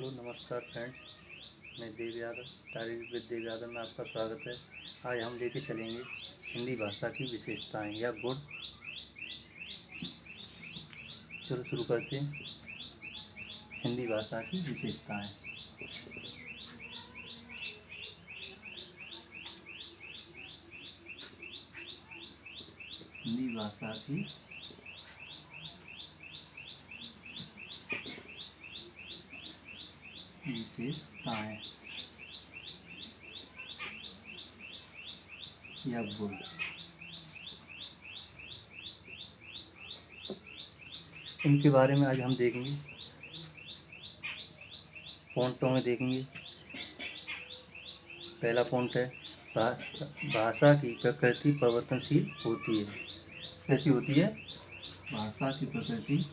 Hello नमस्कार friends. मैं देव यादव, तारीफ विद देव यादव में आपका स्वागत है। आज हम लेके चलेंगे हिंदी भाषा की विशेषताएं या गुण। चलो शुरू करते हैं। हिंदी भाषा की विशेषताएं। हिंदी भाषा की विशेषताएं या गुण। इनके बारे में आज हम देखेंगे, पॉइंटों में देखेंगे। पहला पॉइंट है भाषा की प्रकृति परिवर्तनशील होती है। कैसी होती है? भाषा की प्रकृति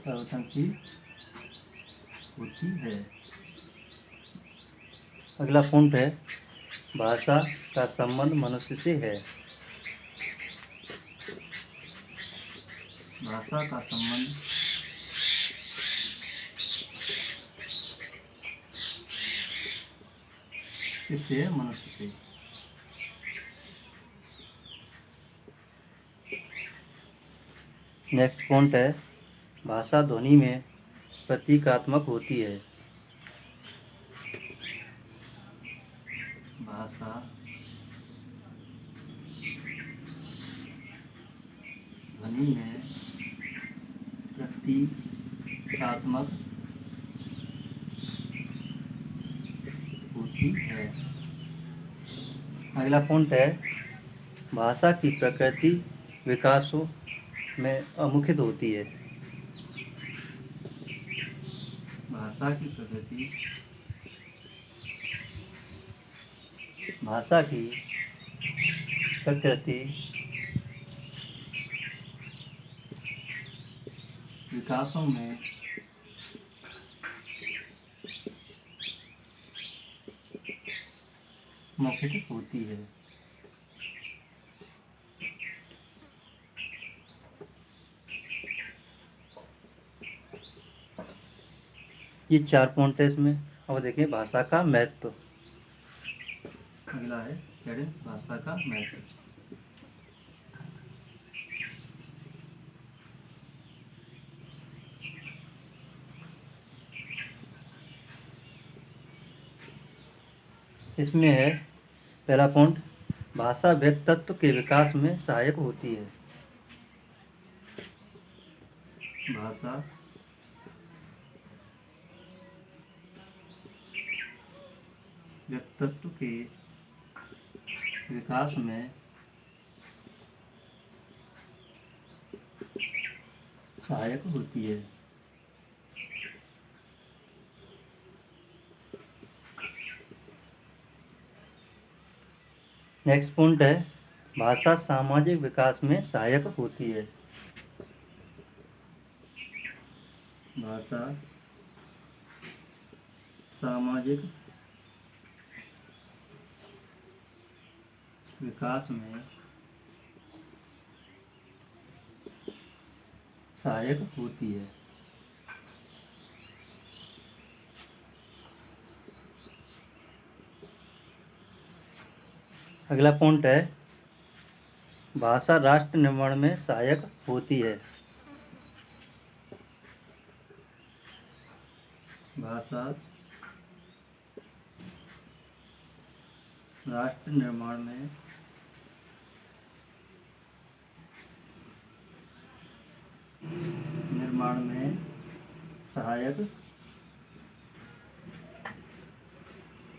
परिवर्तनशील होती है। अगला पॉइंट है भाषा का संबंध मनुष्य से है। भाषा का संबंध किससे है? मनुष्य से। नेक्स्ट पॉइंट है भाषा ध्वनि में प्रतीकात्मक होती है। भाषा ध्वनि में प्रतीकात्मक होती है। अगला पॉइंट है भाषा की प्रकृति विकासों में अमुखित होती है। भाषा की प्रकृति विकासों में मुख्यतः होती है। ये 4 पॉइंट है इसमें। अब देखिए भाषा का महत्व। अगला है भाषा का महत्व। इसमें है पहला पॉइंट भाषा व्यक्तित्व के विकास में सहायक होती है। भाषा व्यक्तित्व के विकास में सहायक होती है। नेक्स्ट पॉइंट है भाषा सामाजिक विकास में सहायक होती है। भाषा सामाजिक विकास में सहायक होती है। अगला पॉइंट है भाषा राष्ट्र निर्माण में सहायक होती है। भाषा राष्ट्र निर्माण में सहायक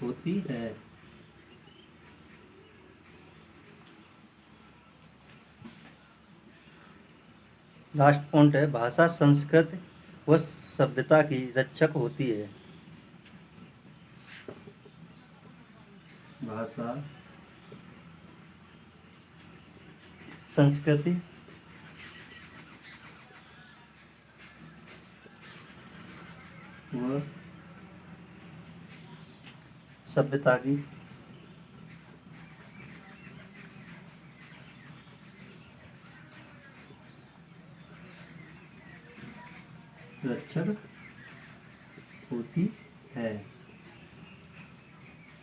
होती है। लास्ट पॉइंट है भाषा संस्कृति व सभ्यता की रक्षक होती है। भाषा संस्कृति व सभ्यता की रक्षक होती है।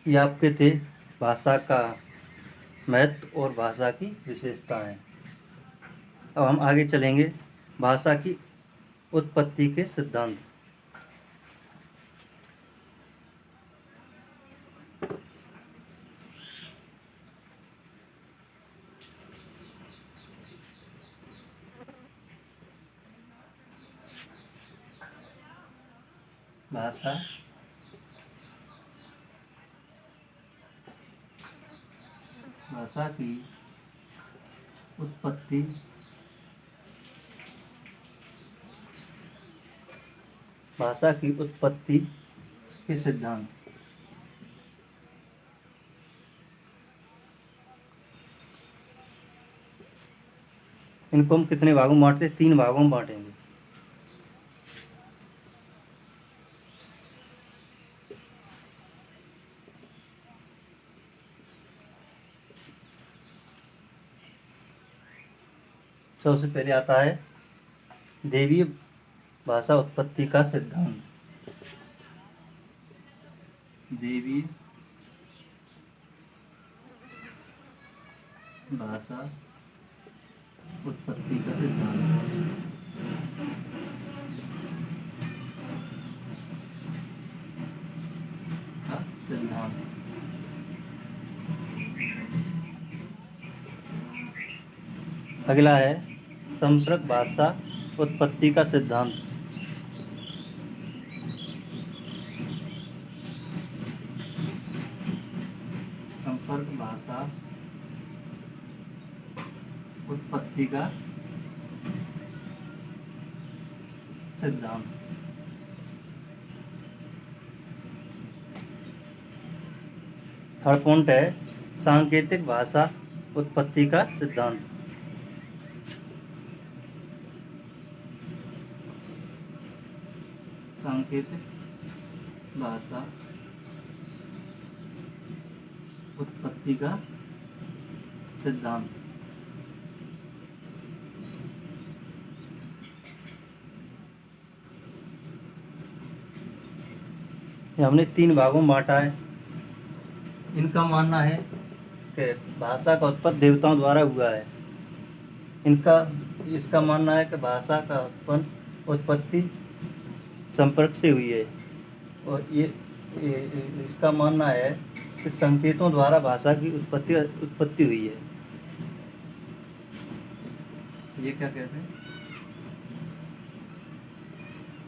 ये आपके थे भाषा का महत्व और भाषा की विशेषताएं। अब हम आगे चलेंगे भाषा की उत्पत्ति के सिद्धांत। भाषा की उत्पत्ति के सिद्धांत। इनको हम कितने भागों में बांटते हैं? 3 भागों में बांटेंगे। सबसे पहले आता है देवीय भाषा उत्पत्ति का सिद्धांत। देवीय भाषा उत्पत्ति का सिद्धांत। अगला है संपर्क भाषा उत्पत्ति का सिद्धांत। संपर्क भाषा उत्पत्ति का सिद्धांत। थर्ड पॉइंट है सांकेतिक भाषा उत्पत्ति का सिद्धांत। सांकेतिक भाषा उत्पत्ति का सिद्धांत। हमने 3 भागों में बांटा है। इनका मानना है कि भाषा का उत्पत्ति देवताओं द्वारा हुआ है। इसका मानना है कि भाषा का उत्पत्ति संपर्क से हुई है। और ये इसका मानना है कि संकेतों द्वारा भाषा की उत्पत्ति हुई है। ये क्या कहते हैं?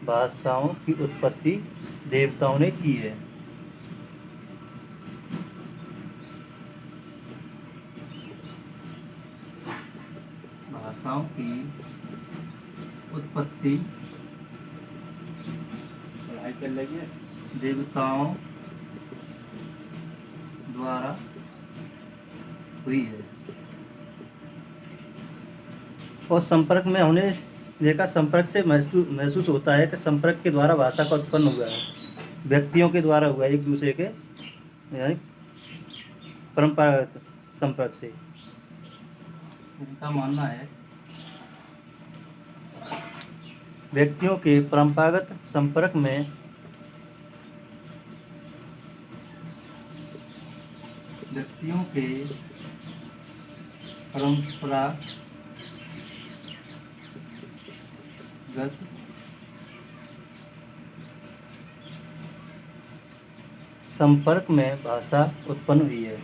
भाषाओं की उत्पत्ति देवताओं ने की है। भाषाओं की उत्पत्ति देवताओं द्वारा हुई है। और संपर्क में हमने देखा, संपर्क से महसूस होता है कि संपर्क के द्वारा भाषा का उत्पन्न हुआ है। व्यक्तियों के द्वारा हुआ है, एक दूसरे के यानी परंपरागत संपर्क से। इनका मानना है व्यक्तियों के परंपरागत संपर्क में संपर्क में भाषा उत्पन्न हुई है।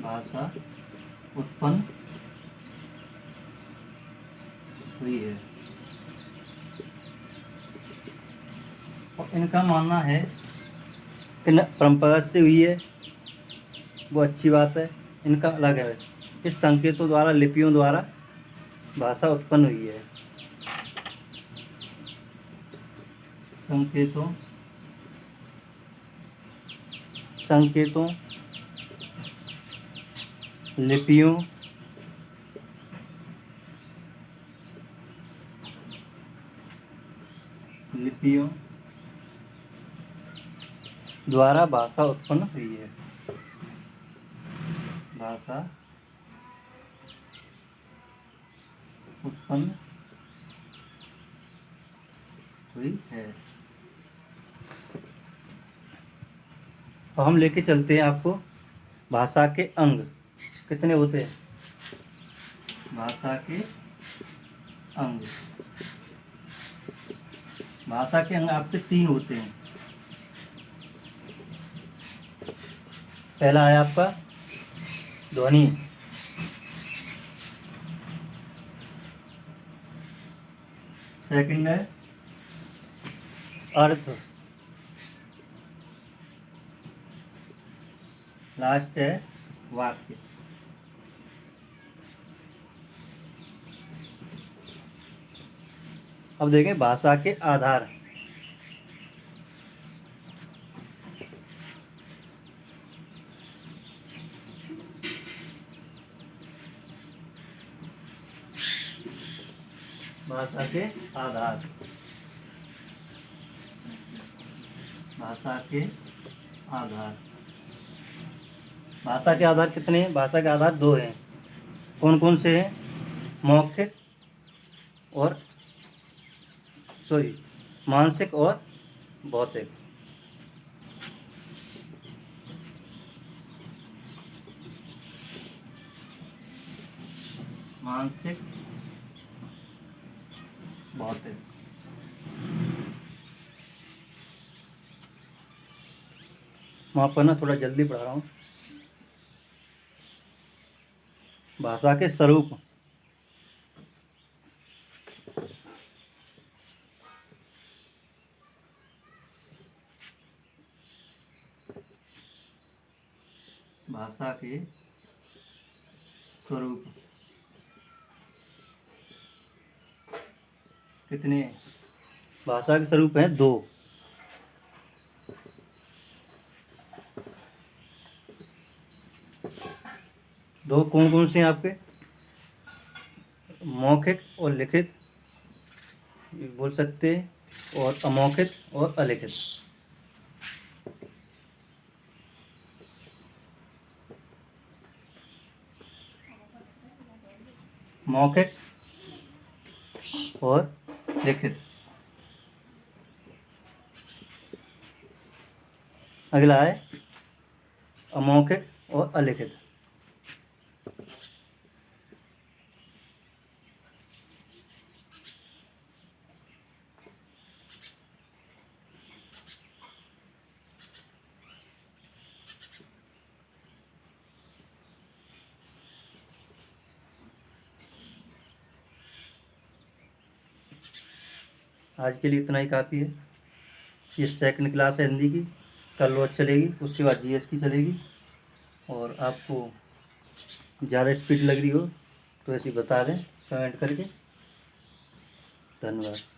भाषा उत्पन्न हुई है। और इनका मानना है कि परंपरागत से हुई है, वो अच्छी बात है। इनका अलग है, इस संकेतों द्वारा, लिपियों द्वारा भाषा उत्पन्न हुई है। संकेतों लिपियों द्वारा भाषा उत्पन्न हुई है। भाषा उत्पन्न हुई है। तो हम लेके चलते हैं आपको भाषा के अंग कितने होते हैं। भाषा के अंग, भाषा के अंग आपके 3 होते हैं। पहला है आपका ध्वनि, सेकंड है अर्थ, लास्ट है वाक्य। अब देखें भाषा के आधार। भाषा के आधार, भाषा के आधार, भाषा के आधार कितने हैं। भाषा के आधार 2 हैं। कौन कौन से हैं। मौखिक और मानसिक और भौतिक। मानसिक भौतिक। माफ करना थोड़ा जल्दी पढ़ा रहा हूँ। भाषा के स्वरूप, भाषा के स्वरूप कितने। भाषा के स्वरूप हैं 2। कौन कौन से हैं आपके। मौखिक और लिखित बोल सकते हैं, और अमौखिक और अलिखित। मौखिक और लिखित। अगला है अमौखिक और अलिखित। आज के लिए इतना ही काफ़ी है। ये सेकंड क्लास है हिंदी की, कल रोज चलेगी, उसके बाद जीएस की चलेगी। और आपको ज़्यादा स्पीड लग रही हो तो ऐसे बता दें कमेंट करके। धन्यवाद।